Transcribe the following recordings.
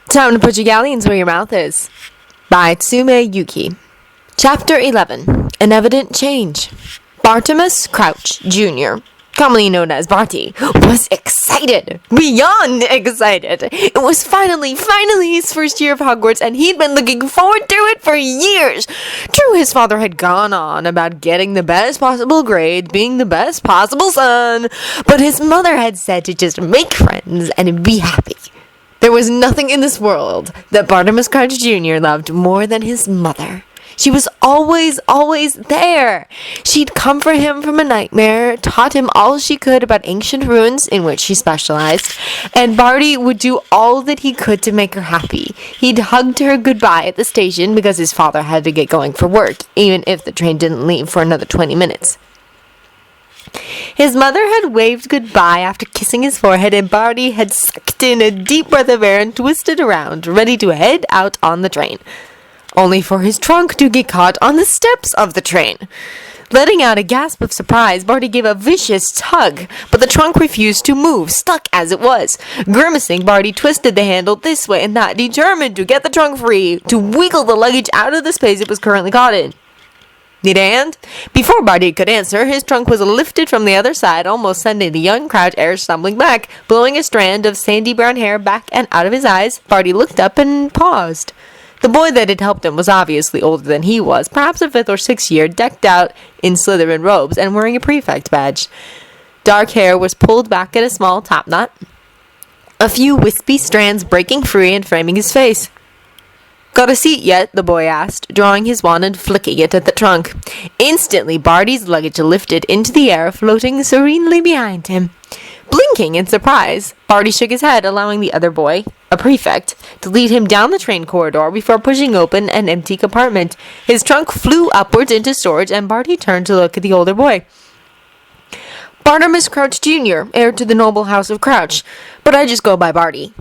Time to put your galleons where your mouth is. By Tsume Yuki. Chapter 11. An Evident Change. Bartimus Crouch, Jr., commonly known as Barty, was excited. Beyond excited. It was finally his first year of Hogwarts, and he'd been looking forward to it for years. True, his father had gone on about getting the best possible grades, being the best possible son, but his mother had said to just make friends and be happy. There was nothing in this world that Bartimus Crouch Jr. loved more than his mother. She was always there. She'd come for him from a nightmare, taught him all she could about ancient ruins in which she specialized, and Barty would do all that he could to make her happy. He'd hugged her goodbye at the station because his father had to get going for work, even if the train didn't leave for another 20 minutes. His mother had waved goodbye after kissing his forehead, and Barty had sucked in a deep breath of air and twisted around, ready to head out on the train. Only for his trunk to get caught on the steps of the train. Letting out a gasp of surprise, Barty gave a vicious tug, but the trunk refused to move, stuck as it was. Grimacing, Barty twisted the handle this way and that, determined to get the trunk free, to wiggle the luggage out of the space it was currently caught in. Need a hand? Before Barty could answer, his trunk was lifted from the other side, almost sending the young Crouch heir stumbling back, blowing a strand of sandy brown hair back and out of his eyes. Barty looked up and paused. The boy that had helped him was obviously older than he was, perhaps a 5th or 6th year, decked out in Slytherin robes and wearing a prefect badge. Dark hair was pulled back at a small top knot, a few wispy strands breaking free and framing his face. "Got a seat yet?" the boy asked, drawing his wand and flicking it at the trunk. Instantly, Barty's luggage lifted into the air, floating serenely behind him. Blinking in surprise, Barty shook his head, allowing the other boy, a prefect, to lead him down the train corridor before pushing open an empty compartment. His trunk flew upwards into storage, and Barty turned to look at the older boy. "Bartimus Crouch Jr., heir to the noble house of Crouch, but I just go by Barty.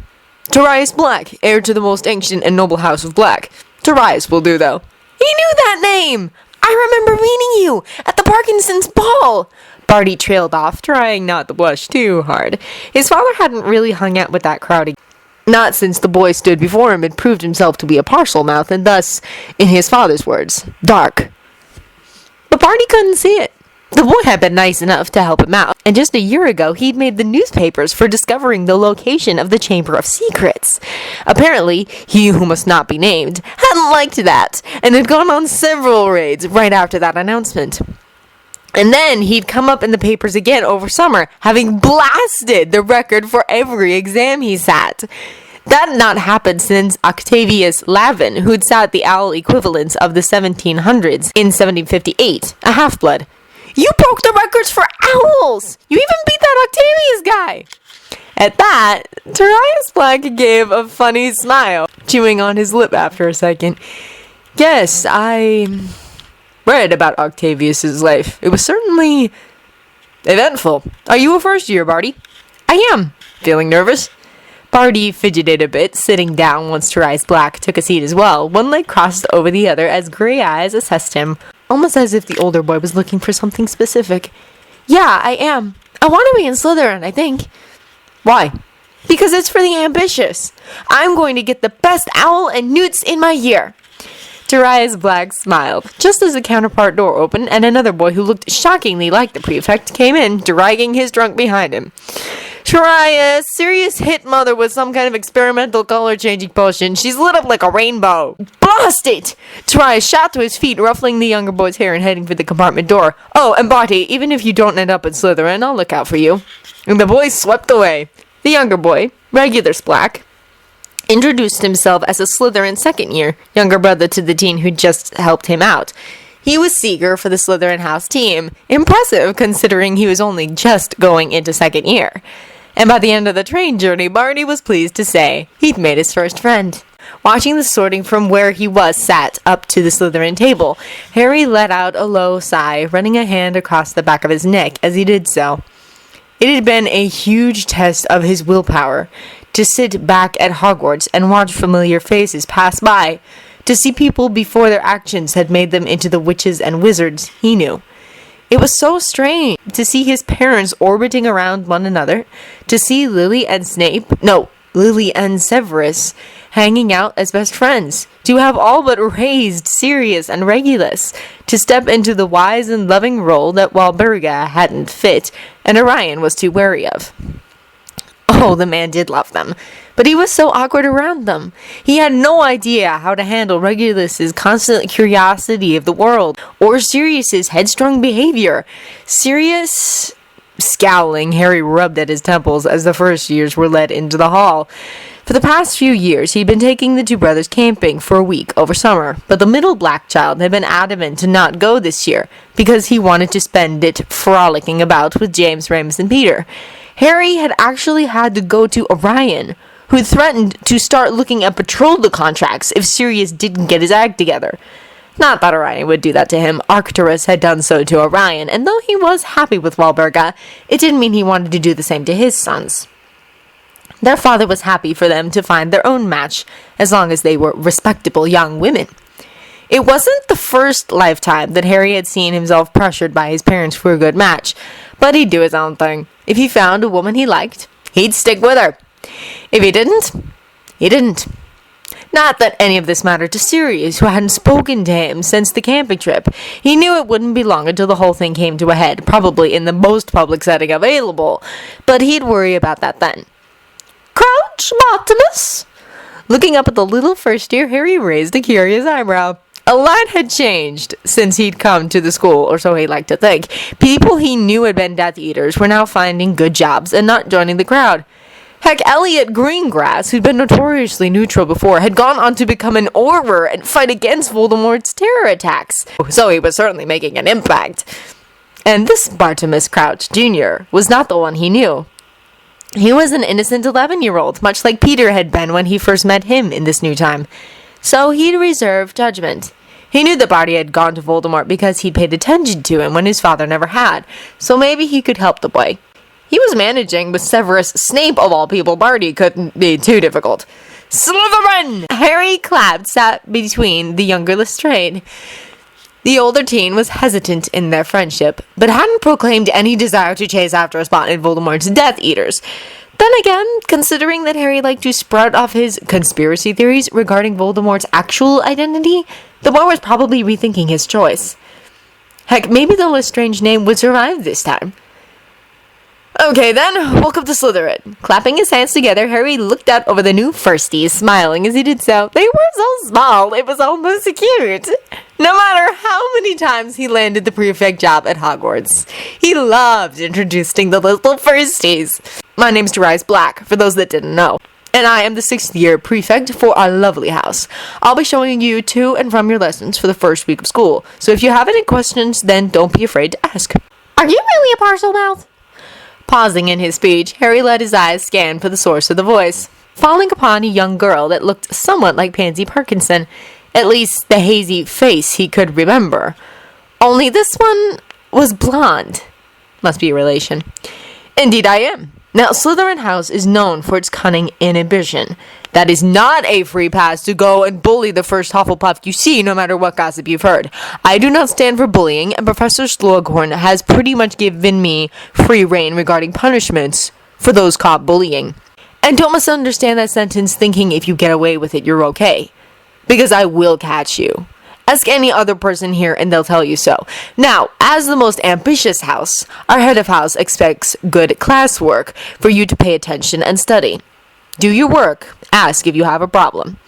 Turais Black, heir to the most ancient and noble house of Black. Turais will do, though." "He knew that name! I remember meeting you at the Parkinson's ball!" Barty trailed off, trying not to blush too hard. His father hadn't really hung out with that crowd, not since the boy stood before him and proved himself to be a Parselmouth, and thus, in his father's words, dark. But Barty couldn't see it. The boy had been nice enough to help him out, and just a year ago he'd made the newspapers for discovering the location of the Chamber of Secrets. Apparently, he who must not be named hadn't liked that, and had gone on several raids right after that announcement. And then he'd come up in the papers again over summer, having blasted the record for every exam he sat. That had not happened since Octavius Lavin, who'd sat the owl equivalents of the 1700s in 1758, a half-blood. "You broke the records for owls! You even beat that Octavius guy!" At that, Turais Black gave a funny smile, chewing on his lip after a second. "Yes, I read about Octavius's life. It was certainly eventful. Are you a first year, Barty?" "I am." "Feeling nervous?" Barty fidgeted a bit, sitting down once Turais Black took a seat as well, one leg crossed over the other as gray eyes assessed him, almost as if the older boy was looking for something specific. "Yeah, I am. I want to be in Slytherin, I think." "Why?" "Because it's for the ambitious. I'm going to get the best owl and newts in my year." Turais Black smiled, just as the counterpart door opened, and another boy who looked shockingly like the prefect came in, dragging his trunk behind him. "Turais, Sirius hit mother with some kind of experimental color-changing potion. She's lit up like a rainbow." "Blast it!" Turais shot to his feet, ruffling the younger boy's hair and heading for the compartment door. "Oh, and Barty, even if you don't end up in Slytherin, I'll look out for you." And the boy swept away. The younger boy, Regulus Black, introduced himself as a Slytherin second year, younger brother to the teen who just helped him out. He was Seeger for the Slytherin house team. Impressive, considering he was only just going into second year. And by the end of the train journey, Barty was pleased to say he'd made his first friend. Watching the sorting from where he was sat up to the Slytherin table, Harry let out a low sigh, running a hand across the back of his neck as he did so. It had been a huge test of his willpower to sit back at Hogwarts and watch familiar faces pass by, to see people before their actions had made them into the witches and wizards he knew. It was so strange to see his parents orbiting around one another, to see Lily and Snape, no, Lily and Severus hanging out as best friends, to have all but raised Sirius and Regulus, to step into the wise and loving role that Walburga hadn't fit, and Orion was too wary of. Oh, the man did love them, but he was so awkward around them. He had no idea how to handle Regulus's constant curiosity of the world, or Sirius's headstrong behavior. Sirius... Scowling, Harry rubbed at his temples as the first years were led into the hall. For the past few years, he'd been taking the two brothers camping for a week over summer, but the middle black child had been adamant to not go this year because he wanted to spend it frolicking about with James, Remus, and Peter. Harry had actually had to go to Orion, who threatened to start looking at betrothal contracts if Sirius didn't get his act together. Not that Orion would do that to him. Arcturus had done so to Orion, and though he was happy with Walburga, it didn't mean he wanted to do the same to his sons. Their father was happy for them to find their own match, as long as they were respectable young women. It wasn't the first lifetime that Harry had seen himself pressured by his parents for a good match, but he'd do his own thing. If he found a woman he liked, he'd stick with her. If he didn't, he didn't. Not that any of this mattered to Sirius, who hadn't spoken to him since the camping trip. He knew it wouldn't be long until the whole thing came to a head, probably in the most public setting available, but he'd worry about that then. Crouch, Optimus! Looking up at the little first year, Harry raised a curious eyebrow. A lot had changed since he'd come to the school, or so he liked to think. People he knew had been Death Eaters were now finding good jobs and not joining the crowd. Heck, Elliot Greengrass, who'd been notoriously neutral before, had gone on to become an Auror and fight against Voldemort's terror attacks. So he was certainly making an impact. And this Bartimus Crouch Jr. was not the one he knew. He was an innocent 11-year-old, much like Peter had been when he first met him in this new time. So he'd reserved judgment. He knew that Barty had gone to Voldemort because he'd paid attention to him when his father never had, so maybe he could help the boy. He was managing with Severus Snape of all people. Barty couldn't be too difficult. Slytherin! Harry clapped sat between the younger Lestrade. The older teen was hesitant in their friendship, but hadn't proclaimed any desire to chase after a spot in Voldemort's Death Eaters. Then again, considering that Harry liked to sprout off his conspiracy theories regarding Voldemort's actual identity, the boy was probably rethinking his choice. Heck, maybe the Lestrange name would survive this time. Okay then, welcome to Slytherin. Clapping his hands together, Harry looked out over the new firsties, smiling as he did so. They were so small, it was almost cute. No matter how many times he landed the prefect job at Hogwarts, he loved introducing the little firsties. My name's Turais Black, for those that didn't know, and I am the 6th year prefect for our lovely house. I'll be showing you to and from your lessons for the first week of school, so if you have any questions, then don't be afraid to ask. Are you really a parcel mouth? Pausing in his speech, Harry let his eyes scan for the source of the voice, falling upon a young girl that looked somewhat like Pansy Parkinson, at least the hazy face he could remember. Only this one was blonde. Must be a relation. Indeed I am. Now, Slytherin House is known for its cunning inhibition. That is not a free pass to go and bully the first Hufflepuff you see, no matter what gossip you've heard. I do not stand for bullying, and Professor Slughorn has pretty much given me free rein regarding punishments for those caught bullying. And don't misunderstand that sentence thinking if you get away with it, you're okay. Because I will catch you. Ask any other person here and they'll tell you so. Now, as the most ambitious house, our head of house expects good classwork for you to pay attention and study. Do your work. Ask if you have a problem.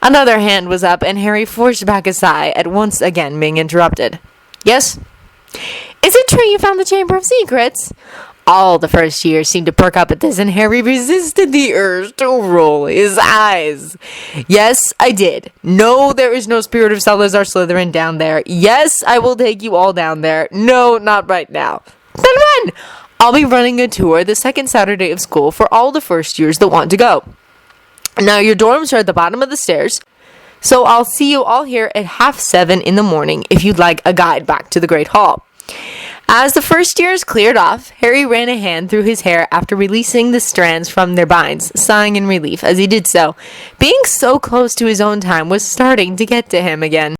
Another hand was up and Harry forced back a sigh at once again being interrupted. Yes? Is it true you found the Chamber of Secrets? All the first years seemed to perk up at this, and Harry resisted the urge to roll his eyes. Yes, I did. No, there is no spirit of Salazar Slytherin down there. Yes, I will take you all down there. No, not right now. Then when? I'll be running a tour the second Saturday of school for all the first years that want to go. Now, your dorms are at the bottom of the stairs, so I'll see you all here at 6:30 in the morning if you'd like a guide back to the Great Hall. As the first years cleared off, Harry ran a hand through his hair after releasing the strands from their binds, sighing in relief as he did so. Being so close to his own time was starting to get to him again.